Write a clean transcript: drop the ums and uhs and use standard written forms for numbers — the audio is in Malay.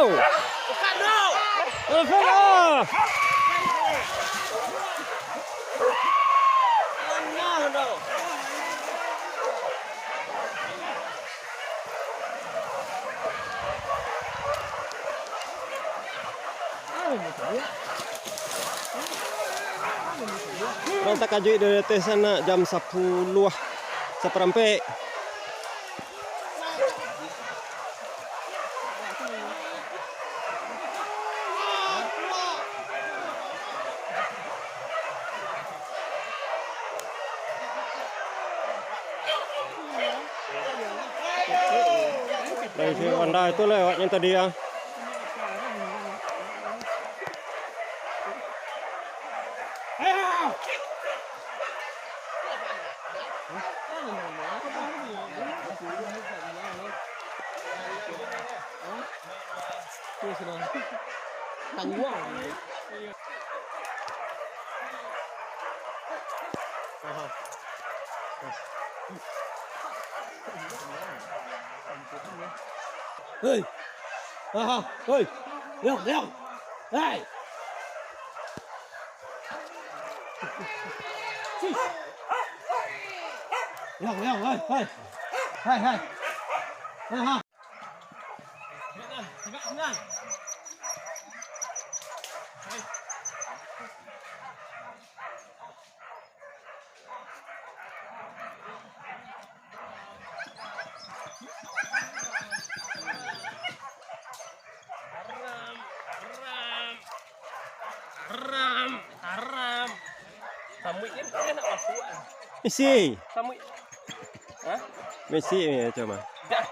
Bukan dong. Alhamdulillah. Tenang dong. Orang tak kaju dari atas sana jam 10 seperempat. Dari si Wanda itu lewatnya tadi ya. Tangguang. Hei. Hei. Lihat. Hei. Lihat. Hei. Tenang. Haram. Samui kan enak masuk. Misi. Samui. Hah? Misi ni coba. Dah.